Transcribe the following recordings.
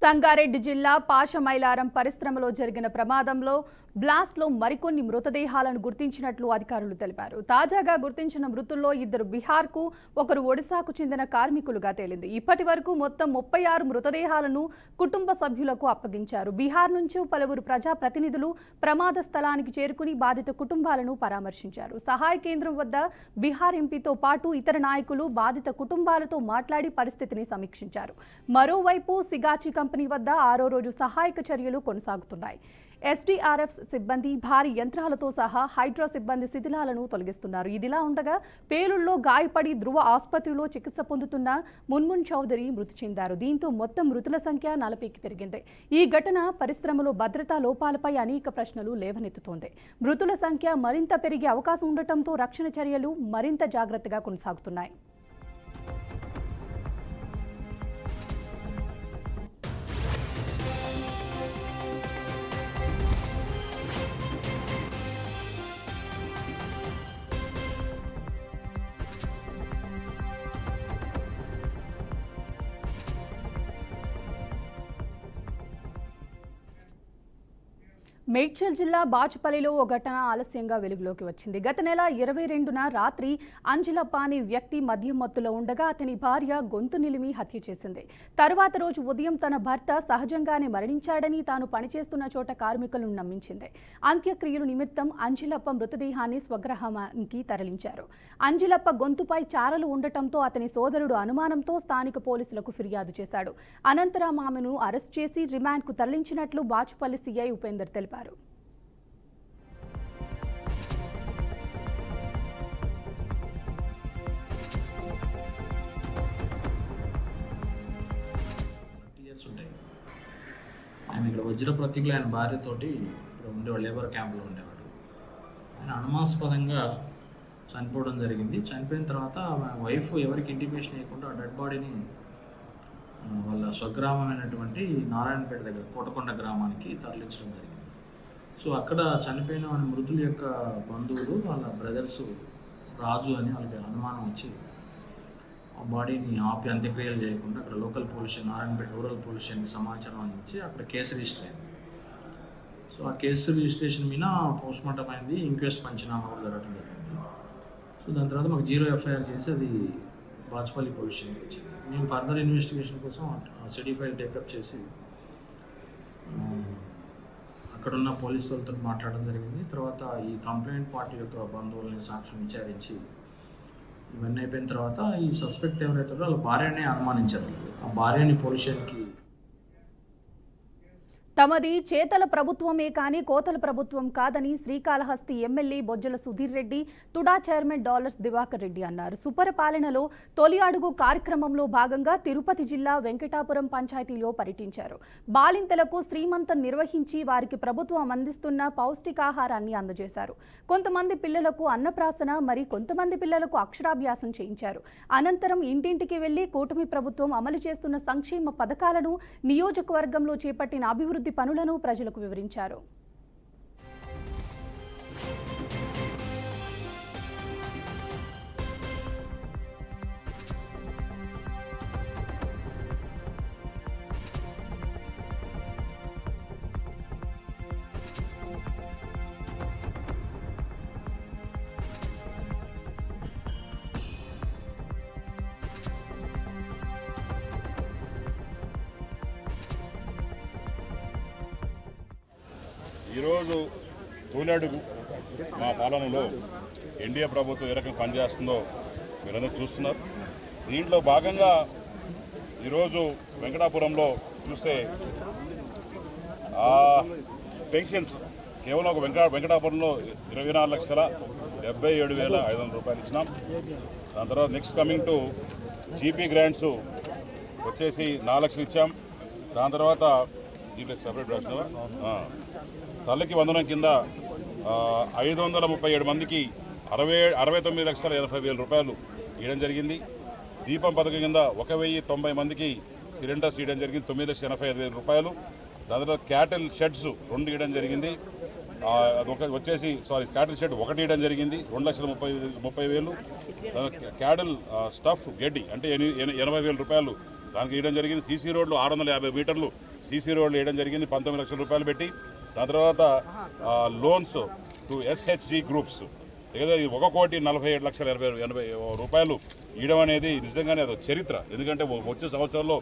సంగారెడ్డి జిల్లా పాషమైలారం పరిశ్రమలో జరిగిన ప్రమాదంలో బ్లాస్ట్లో మరికొన్ని మృతదేహాలను గుర్తించినట్లు అధికారులు తెలిపారు. తాజాగా గుర్తించిన మృతుల్లో ఇద్దరు బిహార్కు, ఒకరు ఒడిశాకు చెందిన కార్మికులుగా తేలింది. ఇప్పటి వరకు మొత్తం 36 మృతదేహాలను కుటుంబ సభ్యులకు అప్పగించారు. బీహార్ నుంచి పలువురు ప్రజాప్రతినిధులు ప్రమాద స్థలానికి చేరుకుని బాధిత కుటుంబాలను పరామర్శించారు. సహాయ కేంద్రం వద్ద బీహార్ ఎంపీతో పాటు ఇతర నాయకులు బాధిత కుటుంబాలతో మాట్లాడి పరిస్థితిని సమీక్షించారు. మరోవైపు సిగాచి కంపెనీ వద్ద 6వ రోజు సహాయక చర్యలు కొనసాగుతున్నాయి. ఎస్డీఆర్ఎఫ్ సిబ్బంది భారీ యంత్రాలతో సహా హైడ్రా సిబ్బంది శిథిలాలను తొలగిస్తున్నారు. ఇదిలా ఉండగా పేలుళ్లో గాయపడి ధృవ ఆసుపత్రిలో చికిత్స పొందుతున్న మున్మున్ చౌదరి మృతి చెందారు. దీంతో మొత్తం మృతుల సంఖ్య 40కి పెరిగింది. ఈ ఘటన పరిశ్రమలో భద్రతా లోపాలపై అనేక ప్రశ్నలు లేవనెత్తుతోంది. మృతుల సంఖ్య మరింత పెరిగే అవకాశం ఉండటంతో రక్షణ చర్యలు మరింత జాగ్రత్తగా కొనసాగుతున్నాయి. మేడ్చల్ జిల్లా బాచుపల్లిలో ఓ ఘటన ఆలస్యంగా వెలుగులోకి వచ్చింది. గత నెల 22న రాత్రి అంజిలప్ప అనే వ్యక్తి మద్యం మత్తులో ఉండగా అతని భార్య గొంతు నిలిమి హత్య చేసింది. తరువాత రోజు ఉదయం తన భర్త సహజంగానే మరణించాడని తాను పనిచేస్తున్న చోట కార్మికులను నమ్మించింది. అంత్యక్రియల నిమిత్తం అంజిలప్ప మృతదేహాన్ని స్వగ్రామానికి తరలించారు. అంజిలప్ప గొంతుపై చారలు ఉండటంతో అతని సోదరుడు అనుమానంతో స్థానిక పోలీసులకు ఫిర్యాదు చేశాడు. అనంతరం ఆమెను అరెస్ట్ చేసి రిమాండ్కు తరలించినట్లు బాచుపల్లి సీఐ ఉపేందర్ తెలిపారు. ఆయన ఇక్కడ వజ్ర ప్రతీకులు ఆయన భార్యతోటి ఇక్కడ ఉండేవాడు, లేబర్ క్యాంప్లో ఉండేవాడు. ఆయన అనుమానాస్పదంగా చనిపోవడం జరిగింది. చనిపోయిన తర్వాత వైఫ్ ఎవరికి ఇంటిమేషన్ ఇవ్వకుండా ఆ డెడ్ బాడీని వాళ్ళ స్వగ్రామమైనటువంటి నారాయణపేట దగ్గర కోటకొండ గ్రామానికి తరలించడం జరిగింది. సో అక్కడ చనిపోయిన మృతుల యొక్క బంధువులు వాళ్ళ బ్రదర్స్ రాజు అని వాళ్ళకి అనుమానం వచ్చి ఆ బాడీని ఆపి అంత్యక్రియలు చేయకుండా అక్కడ local police Narayanpet rural police స్టేషన్కి సమాచారం అందించి అక్కడ కేసు రిజిస్టర్ అయింది. సో ఆ కేసు రిజిస్ట్రేషన్ మీద పోస్ట్మార్టం అయింది, ఇంక్వెస్ట్ పంచనామా కూడా జరగడం జరిగింది. సో దాని తర్వాత మాకు 0 ఎఫ్ఐఆర్ చేసి అది బాచుపల్లి పోలీస్ స్టేషన్కి వచ్చింది. మేము ఫర్దర్ ఇన్వెస్టిగేషన్ కోసం సిటీ ఫైల్ టేకప్ చేసి అక్కడున్న పోలీసు వాళ్ళతో మాట్లాడడం జరిగింది. తర్వాత ఈ కంప్లైంట్ పార్టీ యొక్క బంధువులని సాక్ష్యం విచారించి ఇవన్నీ అయిపోయిన తర్వాత ఈ సస్పెక్ట్ ఎవరైతే వాళ్ళ భార్యనే అనుమానించారు. ఆ భార్యని పోలీస్ స్టేషన్కి తమది చేతల ప్రభుత్వమే కానీ కోతల ప్రభుత్వం కాదని Srikalahasti MLA Bojjala Sudheer Reddy, TUDA chairman dollars Diwakar Reddy అన్నారు. సుపరిపాలనలో తొలి అడుగు కార్యక్రమంలో భాగంగా తిరుపతి జిల్లా వెంకటాపురం పంచాయతీలో పర్యటించారు. బాలింతలకు శ్రీమంతం నిర్వహించి వారికి ప్రభుత్వం అందిస్తున్న పౌష్టికాహారాన్ని అందజేశారు. కొంతమంది పిల్లలకు అన్నప్రాసన, మరి కొంతమంది పిల్లలకు అక్షరాభ్యాసం చేయించారు. అనంతరం ఇంటింటికి వెళ్లి కూటమి ప్రభుత్వం అమలు చేస్తున్న సంక్షేమ పథకాలను, నియోజకవర్గంలో చేపట్టిన అభివృద్ధి పనులను ప్రజలకు వివరించారు. ఈరోజు తొలిఅడుగు మా పాలనలో ఎన్డీఏ ప్రభుత్వం ఏ రకంగా పనిచేస్తుందో మీరందరూ చూస్తున్నారు. దీంట్లో భాగంగా ఈరోజు వెంకటాపురంలో చూస్తే పెన్షన్స్ కేవలం ఒక వెంకటాపురంలో 24,77,500 రూపాయలు ఇచ్చినాం. దాని తర్వాత next coming to GP grants వచ్చేసి 4 లక్షలు ఇచ్చాం. దాని తర్వాత జీపీ సపరేట్ రాసినవా తల్లికి వందనం కింద 537 మందికి 69,80,000 రూపాయలు ఇవ్వడం జరిగింది. దీపం పథకం కింద 1,090 మందికి సిలిండర్స్ ఇవ్వడం జరిగింది, 9,85,000 రూపాయలు. దాని తర్వాత క్యాటిల్ షెడ్స్ 2 ఇవ్వడం జరిగింది. వచ్చేసి క్యాటిల్ షెడ్ 1 ఇవ్వడం జరిగింది, 2,30,000. క్యాటిల్ స్టఫ్ గడ్డి అంటే 80,000 రూపాయలు దానికి ఇవ్వడం జరిగింది. సీసీ రోడ్లు 650 మీటర్లు సీసీ రోడ్లు వేయడం జరిగింది 19 లక్షల రూపాయలు పెట్టి. దాని తర్వాత లోన్స్ టు ఎస్హెచ్జి గ్రూప్స్ లేదా 1,47,80,000 రూపాయలు ఇవ్వడం అనేది నిజంగానే అది చరిత్ర. ఎందుకంటే వచ్చే సంవత్సరంలో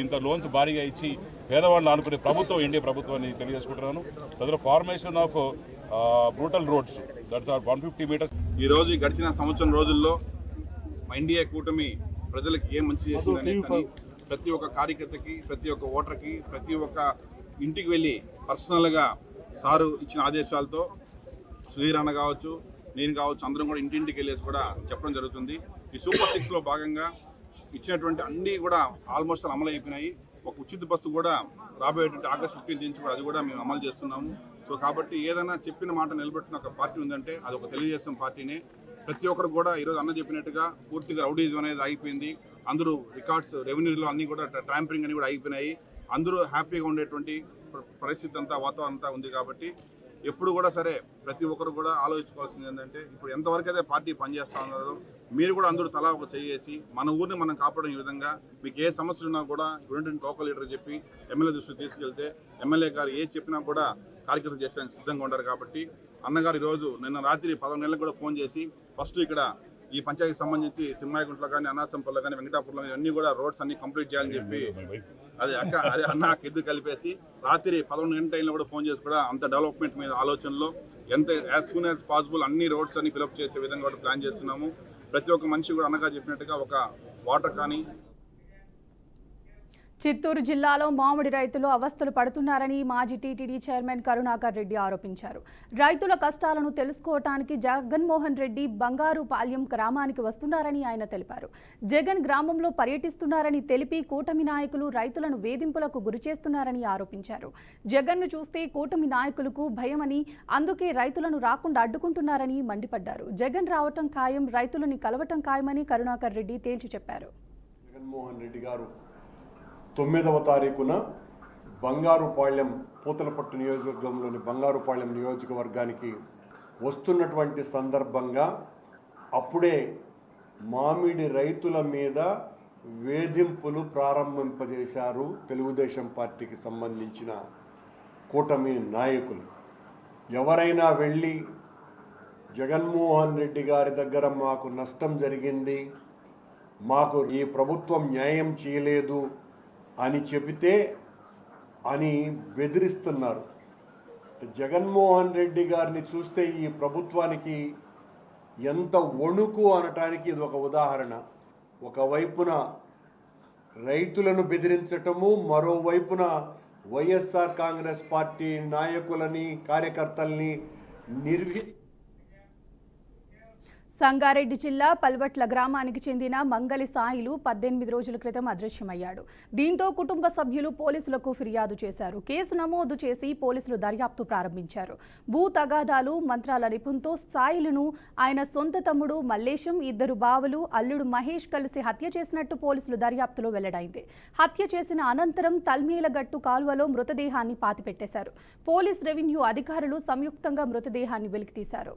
ఇంత లోన్స్ భారీగా ఇచ్చి పేదవాళ్ళు ఆనుకునే ప్రభుత్వం ఎన్డీఏ ప్రభుత్వాన్ని తెలియజేసుకుంటున్నాను. అందులో formation of brutal roads that's 150 metres. ఈరోజు గడిచిన సంవత్సరం రోజుల్లో ఎన్డీఏ కూటమి ప్రజలకు ఏం మంచి చేసిందనేసి ప్రతి ఒక్క కార్యకర్తకి, ప్రతి ఒక్క ఓటర్కి, ప్రతి ఒక్క ఇంటికి వెళ్ళి పర్సనల్గా సారు ఇచ్చిన ఆదేశాలతో సుధీర్ అన్న కావచ్చు, నేను కావచ్చు, అందరం కూడా ఇంటింటికి వెళ్ళేసి కూడా చెప్పడం జరుగుతుంది. ఈ సూపర్ 6లో భాగంగా ఇచ్చినటువంటి అన్నీ కూడా ఆల్మోస్ట్ అమలు అయిపోయినాయి. ఒక ఉచిత బస్సు కూడా రాబోయేటువంటి ఆగస్ట్ 15 నుంచి కూడా అది కూడా మేము అమలు చేస్తున్నాము. సో కాబట్టి ఏదైనా చెప్పిన మాట నిలబెట్టిన ఒక పార్టీ ఉందంటే అది ఒక తెలుగుదేశం పార్టీనే. ప్రతి ఒక్కరు కూడా ఈరోజు అన్న చెప్పినట్టుగా పూర్తిగా రౌడీజం అనేది ఆగిపోయింది. అందరూ రికార్డ్స్ రెవెన్యూలో అన్నీ కూడా ట్యాంపరింగ్ అని కూడా అయిపోయినాయి. అందరూ హ్యాపీగా ఉండేటువంటి పరిస్థితి అంతా వాతావరణం అంతా ఉంది. కాబట్టి ఎప్పుడు కూడా సరే ప్రతి ఒక్కరు కూడా ఆలోచించుకోవాల్సింది ఏంటంటే ఇప్పుడు ఎంతవరకు అయితే పార్టీ పనిచేస్తూ ఉన్నారో మీరు కూడా అందరూ తలా ఒక చేసి మన ఊరిని మనం కాపాడే విధంగా మీకు ఏ సమస్యలు ఉన్నా కూడా ఇటువంటి లోకల్ లీడర్ చెప్పి ఎమ్మెల్యే దృష్టికి తీసుకెళ్తే ఎమ్మెల్యే గారు ఏ చెప్పినా కూడా కార్యక్రమం చేసేందుకు సిద్ధంగా ఉంటారు. కాబట్టి అన్నగారు ఈరోజు నిన్న రాత్రి 11 గంటలకు కూడా ఫోన్ చేసి ఫస్ట్ ఇక్కడ ఈ పంచాయతీకి సంబంధించి తిమ్మాయిగుంటలో కానీ, అనాసంపల్లో కానీ, వెంకటాపురంలో కానీ అన్నీ కూడా రోడ్స్ అన్ని కంప్లీట్ చేయాలని చెప్పి అదే అన్న ఎద్దు కలిపేసి రాత్రి 11 గంటల టైంలో కూడా ఫోన్ చేసి కూడా అంత డెవలప్మెంట్ మీద ఆలోచనలో ఎంత యాజ్ సూన్ యాజ్ పాసిబుల్ అన్ని రోడ్స్ అన్ని ఫిలప్ చేసే విధంగా కూడా ప్లాన్ చేస్తున్నాము. ప్రతి ఒక్క మనిషి కూడా అన్నగా చెప్పినట్టుగా ఒక వాటర్ కానీ. చిత్తూరు జిల్లాలో మామిడి రైతులు అవస్థలు పడుతున్నారని మాజీ టీటీడీ చైర్మన్ కరుణాకర్ రెడ్డి ఆరోపించారు. రైతుల కష్టాలను తెలుసుకోవటానికి జగన్మోహన్ రెడ్డి బంగారుపాలెం గ్రామానికి వస్తున్నారని ఆయన తెలిపారు. జగన్ గ్రామంలో పర్యటిస్తున్నారని తెలిపి కూటమి నాయకులు రైతులను వేధింపులకు గురిచేస్తున్నారని ఆరోపించారు. జగన్ను చూస్తే కూటమి నాయకులకు భయమని, అందుకే రైతులను రాకుండా అడ్డుకుంటున్నారని మండిపడ్డారు. జగన్ రావటం ఖాయం, రైతులని కలవటం ఖాయమని కరుణాకర్ రెడ్డి తేల్చి చెప్పారు. జగన్మోహన్ రెడ్డి గారు 9వ తారీఖున బంగారుపాళ్యం పూతలపట్టు నియోజకవర్గంలోని బంగారుపాళ్యం నియోజకవర్గానికి వస్తున్నటువంటి సందర్భంగా అప్పుడే మామిడి రైతుల మీద వేధింపులు ప్రారంభింపజేశారు తెలుగుదేశం పార్టీకి సంబంధించిన కూటమి నాయకులు. ఎవరైనా వెళ్ళి జగన్మోహన్ రెడ్డి గారి దగ్గర మాకు నష్టం జరిగింది, మాకు ఈ ప్రభుత్వం న్యాయం చేయలేదు అని చెబితే అని బెదిరిస్తున్నారు. జగన్మోహన్ రెడ్డి గారిని చూస్తే ఈ ప్రభుత్వానికి ఎంత వణుకు అనటానికి ఇది ఒక ఉదాహరణ. ఒకవైపున రైతులను బెదిరించటము, మరోవైపున వైఎస్ఆర్ కాంగ్రెస్ పార్టీ నాయకులని, కార్యకర్తల్ని సంగారెడ్డి జిల్లా పల్వట్ల గ్రామానికి చెందిన మంగలి సాయిలు 18 రోజుల క్రితం అదృశ్యమయ్యాడు. దీంతో కుటుంబ సభ్యులు పోలీసులకు ఫిర్యాదు చేశారు. కేసు నమోదు చేసి పోలీసులు దర్యాప్తు ప్రారంభించారు. భూ తగాదాలు, మంత్రాల నిపుణులతో సాయిలను ఆయన సొంత తమ్ముడు మల్లేశం, 2 బావలు, అల్లుడు మహేష్ కలిసి హత్య చేసినట్టు పోలీసులు దర్యాప్తులో వెల్లడైంది. హత్య చేసిన అనంతరం తల్మేలగట్టు కాలువలో మృతదేహాన్ని పాతిపెట్టేశారు. పోలీస్, రెవెన్యూ అధికారులు సంయుక్తంగా మృతదేహాన్ని వెలికితీశారు.